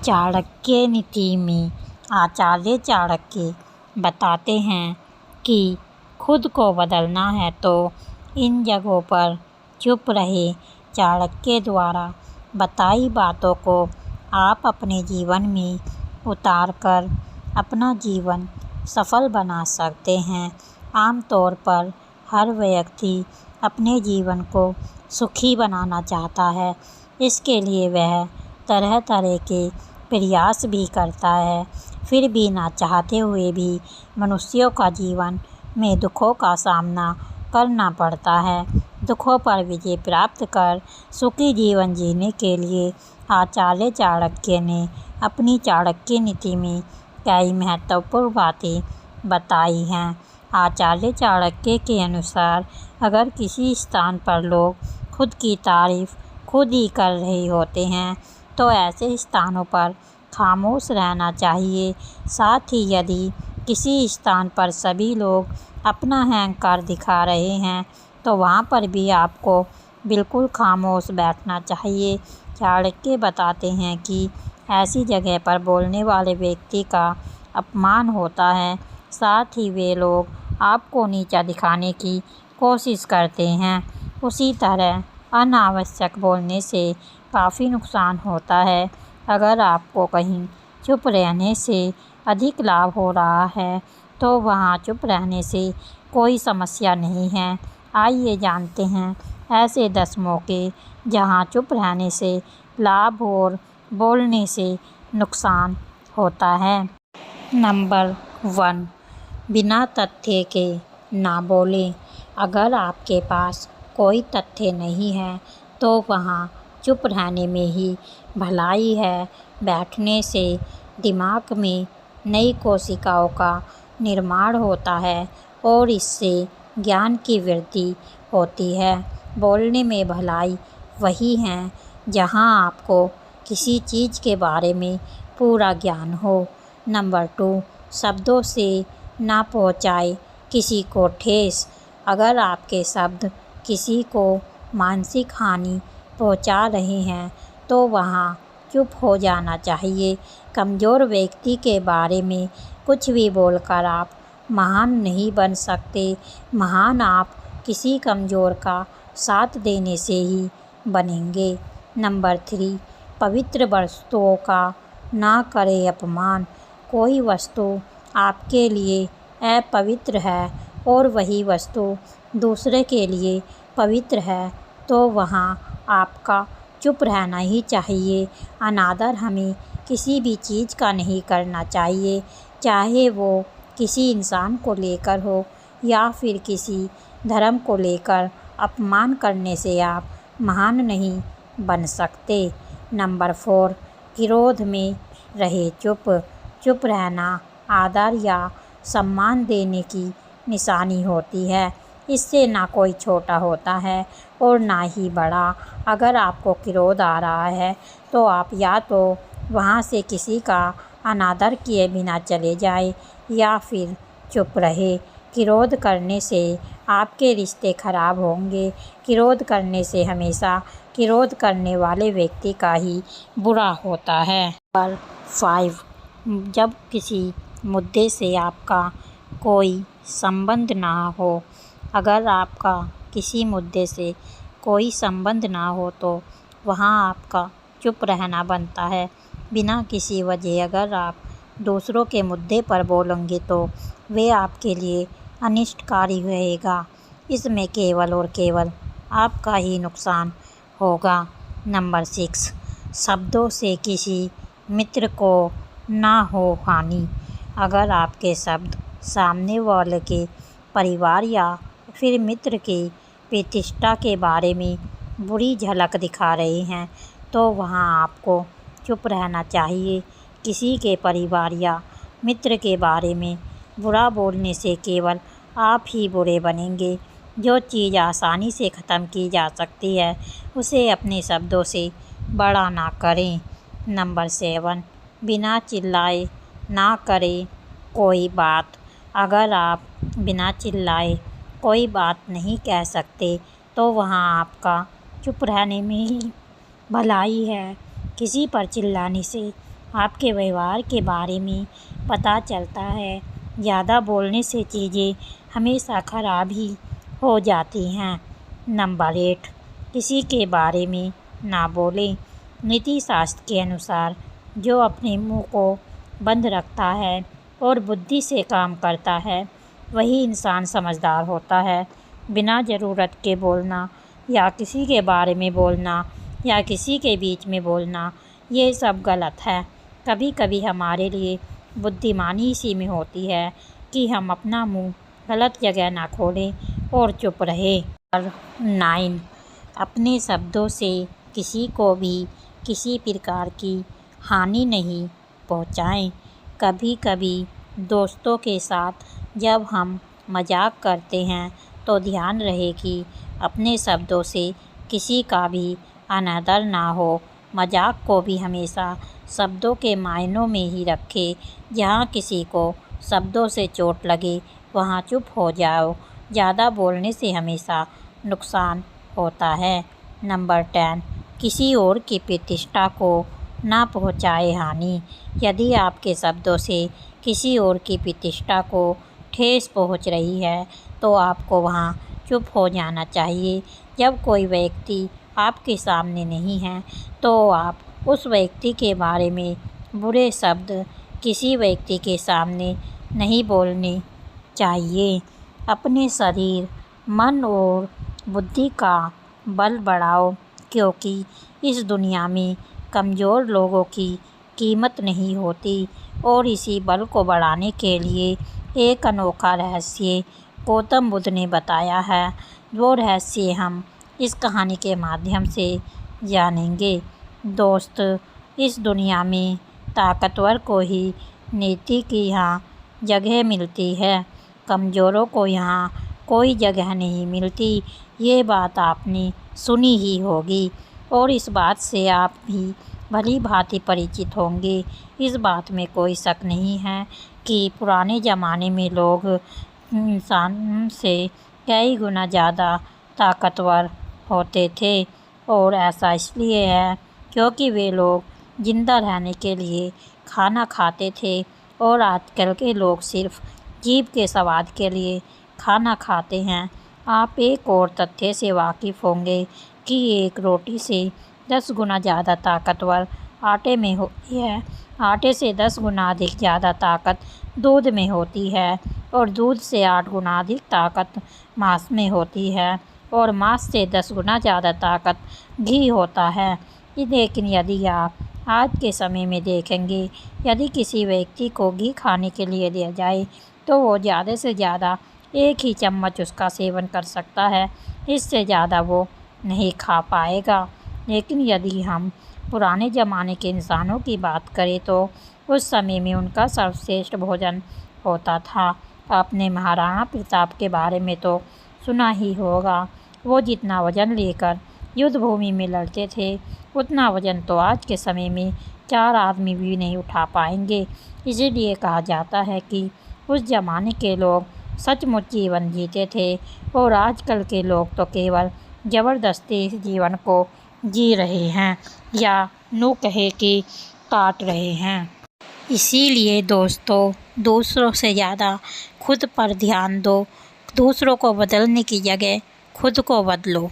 चाणक्य नीति में आचार्य चाणक्य बताते हैं कि खुद को बदलना है तो इन जगहों पर चुप रहे। चाणक्य द्वारा बताई बातों को आप अपने जीवन में उतार कर अपना जीवन सफल बना सकते हैं। आमतौर पर हर व्यक्ति अपने जीवन को सुखी बनाना चाहता है। इसके लिए वह तरह तरह के प्रयास भी करता है। फिर भी ना चाहते हुए भी मनुष्यों का जीवन में दुखों का सामना करना पड़ता है। दुखों पर विजय प्राप्त कर सुखी जीवन जीने के लिए आचार्य चाणक्य ने अपनी चाणक्य नीति में कई महत्वपूर्ण बातें बताई हैं। आचार्य चाणक्य के अनुसार अगर किसी स्थान पर लोग खुद की तारीफ खुद ही कर रहे होते हैं तो ऐसे स्थानों पर खामोश रहना चाहिए। साथ ही यदि किसी स्थान पर सभी लोग अपना अहंकार दिखा रहे हैं तो वहाँ पर भी आपको बिल्कुल खामोश बैठना चाहिए। चाणक्य बताते हैं कि ऐसी जगह पर बोलने वाले व्यक्ति का अपमान होता है। साथ ही वे लोग आपको नीचा दिखाने की कोशिश करते हैं। उसी तरह अनावश्यक बोलने से काफ़ी नुकसान होता है। अगर आपको कहीं चुप रहने से अधिक लाभ हो रहा है तो वहाँ चुप रहने से कोई समस्या नहीं है। आइए जानते हैं ऐसे 10 मौके जहाँ चुप रहने से लाभ और बोलने से नुकसान होता है। नंबर 1, बिना तथ्य के ना बोलें। अगर आपके पास कोई तथ्य नहीं है तो वहाँ चुप रहने में ही भलाई है। बैठने से दिमाग में नई कोशिकाओं का निर्माण होता है और इससे ज्ञान की वृद्धि होती है। बोलने में भलाई वही है जहाँ आपको किसी चीज़ के बारे में पूरा ज्ञान हो। नंबर 2, शब्दों से ना पहुँचाए किसी को ठेस। अगर आपके शब्द किसी को मानसिक हानि पहुँचा रहे हैं तो वहाँ चुप हो जाना चाहिए। कमज़ोर व्यक्ति के बारे में कुछ भी बोलकर आप महान नहीं बन सकते। महान आप किसी कमज़ोर का साथ देने से ही बनेंगे। नंबर 3, पवित्र वस्तुओं का ना करें अपमान। कोई वस्तु आपके लिए अपवित्र है और वही वस्तु दूसरे के लिए पवित्र है तो वहाँ आपका चुप रहना ही चाहिए। अनादर हमें किसी भी चीज़ का नहीं करना चाहिए, चाहे वो किसी इंसान को लेकर हो या फिर किसी धर्म को लेकर। अपमान करने से आप महान नहीं बन सकते। नंबर 4, क्रोध में रहे चुप। चुप रहना आदर या सम्मान देने की निशानी होती है। इससे ना कोई छोटा होता है और ना ही बड़ा। अगर आपको क्रोध आ रहा है तो आप या तो वहाँ से किसी का अनादर किए बिना चले जाए या फिर चुप रहे। क्रोध करने से आपके रिश्ते खराब होंगे। क्रोध करने से हमेशा क्रोध करने वाले व्यक्ति का ही बुरा होता है। नंबर 5, जब किसी मुद्दे से आपका कोई संबंध ना हो। अगर आपका किसी मुद्दे से कोई संबंध ना हो तो वहाँ आपका चुप रहना बनता है। बिना किसी वजह अगर आप दूसरों के मुद्दे पर बोलेंगे तो वे आपके लिए अनिष्टकारी रहेगा। इसमें केवल और केवल आपका ही नुकसान होगा। नंबर 6, शब्दों से किसी मित्र को ना हो हानि। अगर आपके शब्द सामने वाले के परिवार या फिर मित्र की प्रतिष्ठा के बारे में बुरी झलक दिखा रहे हैं तो वहाँ आपको चुप रहना चाहिए। किसी के परिवार या मित्र के बारे में बुरा बोलने से केवल आप ही बुरे बनेंगे। जो चीज़ आसानी से ख़त्म की जा सकती है उसे अपने शब्दों से बड़ा ना करें। नंबर 7, बिना चिल्लाए ना करें कोई बात। अगर आप बिना चिल्लाए कोई बात नहीं कह सकते तो वहाँ आपका चुप रहने में ही भलाई है। किसी पर चिल्लाने से आपके व्यवहार के बारे में पता चलता है। ज़्यादा बोलने से चीज़ें हमेशा खराब ही हो जाती हैं। नंबर 8, किसी के बारे में ना बोलें। नीति शास्त्र के अनुसार जो अपने मुंह को बंद रखता है और बुद्धि से काम करता है वही इंसान समझदार होता है। बिना ज़रूरत के बोलना या किसी के बारे में बोलना या किसी के बीच में बोलना, ये सब गलत है। कभी कभी हमारे लिए बुद्धिमानी इसी में होती है कि हम अपना मुंह गलत जगह ना खोलें और चुप रहें। और 9, अपने शब्दों से किसी को भी किसी प्रकार की हानि नहीं पहुंचाएं। कभी कभी दोस्तों के साथ जब हम मजाक करते हैं तो ध्यान रहे कि अपने शब्दों से किसी का भी अनादर ना हो। मजाक को भी हमेशा शब्दों के मायनों में ही रखें। जहाँ किसी को शब्दों से चोट लगे वहाँ चुप हो जाओ। ज़्यादा बोलने से हमेशा नुकसान होता है। नंबर 10, किसी और की प्रतिष्ठा को ना पहुँचाए हानि। यदि आपके शब्दों से किसी और की प्रतिष्ठा को ठेस पहुँच रही है तो आपको वहाँ चुप हो जाना चाहिए। जब कोई व्यक्ति आपके सामने नहीं है तो आप उस व्यक्ति के बारे में बुरे शब्द किसी व्यक्ति के सामने नहीं बोलने चाहिए। अपने शरीर, मन और बुद्धि का बल बढ़ाओ, क्योंकि इस दुनिया में कमज़ोर लोगों की कीमत नहीं होती। और इसी बल को बढ़ाने के लिए एक अनोखा रहस्य गौतम बुद्ध ने बताया है। वो रहस्य हम इस कहानी के माध्यम से जानेंगे। दोस्त, इस दुनिया में ताकतवर को ही नीति की यहाँ जगह मिलती है, कमज़ोरों को यहाँ कोई जगह नहीं मिलती। ये बात आपने सुनी ही होगी और इस बात से आप भी भली भांति परिचित होंगे। इस बात में कोई शक नहीं है कि पुराने ज़माने में लोग इंसान से कई गुना ज़्यादा ताकतवर होते थे। और ऐसा इसलिए है क्योंकि वे लोग ज़िंदा रहने के लिए खाना खाते थे और आजकल के लोग सिर्फ जीभ के स्वाद के लिए खाना खाते हैं। आप एक और तथ्य से वाकिफ़ होंगे कि एक रोटी से 10 गुना ज़्यादा ताकतवर आटे में होती है। आटे से 10 गुना अधिक ज़्यादा ताकत दूध में होती है और दूध से 8 गुना अधिक ताकत मांस में होती है और मांस से 10 गुना ज़्यादा ताकत घी होता है। लेकिन यदि आप आज के समय में देखेंगे, यदि किसी व्यक्ति को घी खाने के लिए दिया जाए तो वो ज़्यादा से ज़्यादा 1 ही चम्मच उसका सेवन कर सकता है, इससे ज़्यादा वो नहीं खा पाएगा। लेकिन यदि हम पुराने ज़माने के इंसानों की बात करें तो उस समय में उनका सर्वश्रेष्ठ भोजन होता था। आपने महाराणा प्रताप के बारे में तो सुना ही होगा। वो जितना वज़न लेकर युद्ध भूमि में लड़ते थे उतना वज़न तो आज के समय में 4 आदमी भी नहीं उठा पाएंगे। इसीलिए कहा जाता है कि उस ज़माने के लोग सचमुच जीवन जीते थे और आजकल के लोग तो केवल ज़बरदस्ती इस जीवन को जी रहे हैं या यूँ कहे कि काट रहे हैं। इसीलिए दोस्तों, दूसरों से ज़्यादा खुद पर ध्यान दो। दूसरों को बदलने की जगह खुद को बदलो।